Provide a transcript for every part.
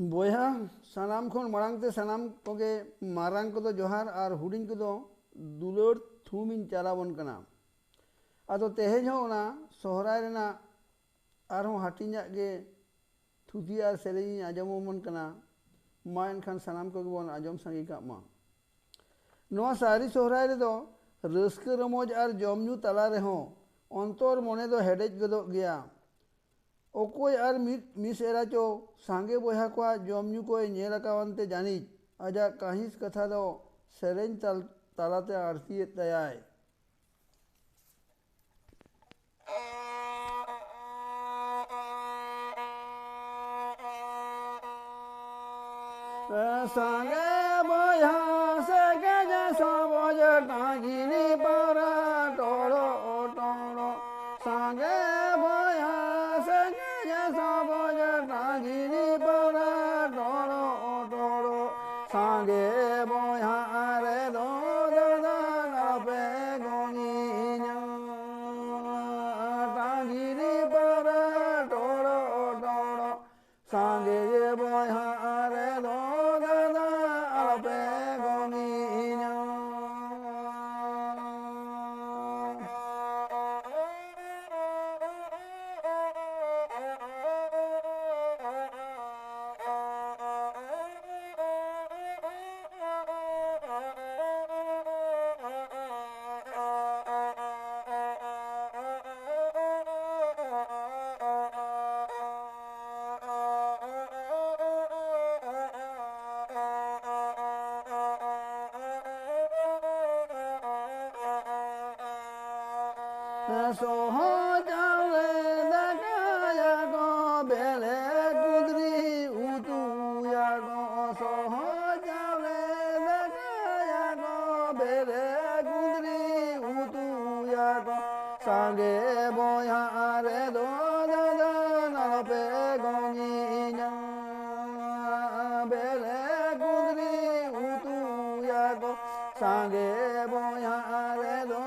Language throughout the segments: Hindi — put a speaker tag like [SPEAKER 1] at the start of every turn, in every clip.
[SPEAKER 1] बोया सानाम खन मारांगते सानाम कोगे मारांग को तो जोहार और हुडिंग को तो दुलोर थूमिन चालावन कना आदो तेहेज हो ना सोहराय रेना आरो हाटिन्या गे थुथि आर सेरेनी आजमोमन कना मा एनखान सानाम को बोन आजम संगी का मा नोआ सारी सोहराय रे दो रस्क रमोज आर जमन्यू तला रे हो अंतर मने दो हेडेज गदो गया ओकोय आर मिस एरा चो सांगे बोहा को जमन्यू को नेल कावनते जानी आजा काहिस कथा दो सेरेन तालाते आरती तयाय सांगे बोहा से गज सबज टांगिनी पारा टोड़ो टोड़ो सांगे बोहा से गज सबज टांगिनी पारा टोड़ो टोड़ो सांगे बोहा रे दो दादा पे गोनिया टांगिनी पारा टोड़ो टोड़ो सांगे बोहा रे दो सोहो जावे दगाया गो बेले कुदरी उतुया गो सोहो जावे दगाया गो बेले कुदरी उतुया गो सांगे बोया रे दो दादा नलपे गोनिया बेले कुदरी उतुया गो सांगे बोया रे दो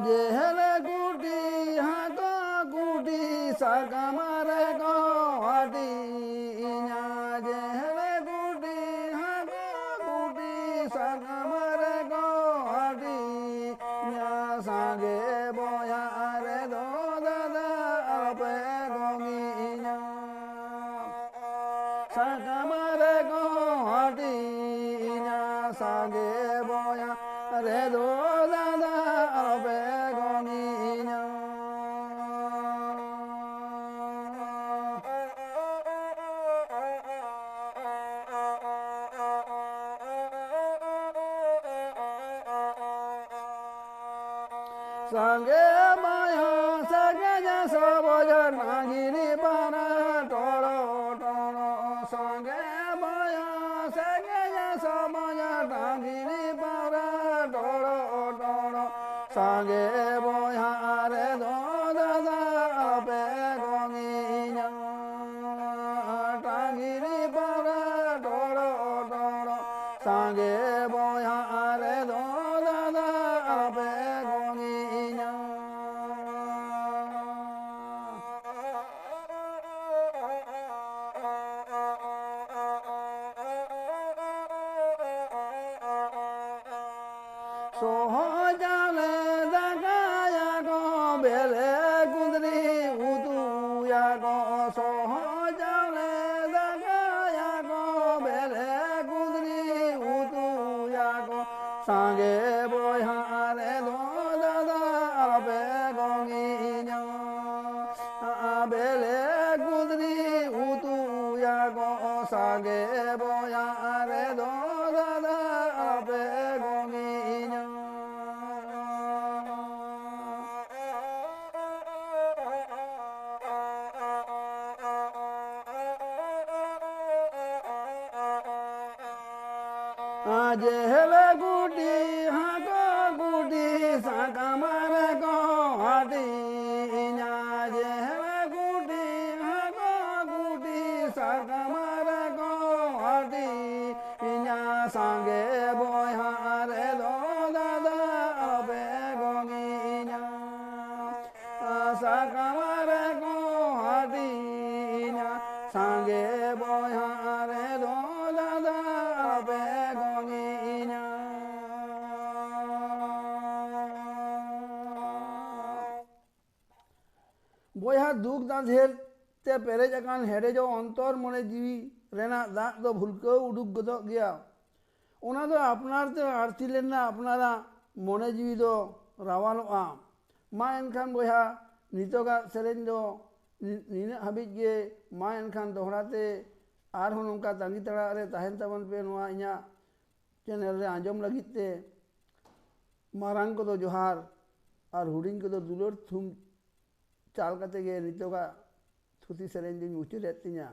[SPEAKER 1] जेहले गुटी हाको गुटी सागमारे गो हटिया जेहले गुटी हाको गुटी सागमारे गो हटिया सांगे बोया रे दो दादा पे गोमिया सागमारे गो हटिया सांगे बोया रे दो सांगे माया सगज सबज नागिनी पारा टोड़ो टोड़ो सांगे माया सगज सबज नागिनी पारा टोड़ो टोड़ो सांगे बोया रे दो दादा पे गोनिया टांगिनी पारा टोड़ो टोड़ो सांगे बोया रे दो दादा पे सोहो जाले दगाया गो बेले कुदरी उतुया गो सोहो जाले दगाया गो बेले कुदरी उतुया गो सांगे बोया रे दो दादा पे गोनिया बेले कुदरी उतुया गो सांगे बोया रे दो दादा पे गोनिया जेहले गुटी हाको गुटी साकमर को हटिया जेहले गुटी हाको गुटी साकमर को हटिया सांगे बहारे दो दादा अबे गोगिया साकमर को हटिया सांगे बहारे दो दादा अबे गोगिया बहा दुख दाधेर ते पेरेज अकान हेडेजो अंतर मने जीवी रेना दाग दो भुलको उडुक गदो गया ओना दो अपनार ते आरती लेना अपनारा मने जीवी दो रावालोआ मा एनखान बहा नितोगा सेरेन दो नीना हाबिज गे मा एनखान दोहराते आरहों नोंका तांगी तड़ा रे ताहेन ताबन पे नोआ इना चैनल रे आंजम लगित ते मारांग को दो जोहार और हुडिंग को दो दुलोर थुम चाल कते गे नितोगा थुती सेरेन दिन मुचुर एतिया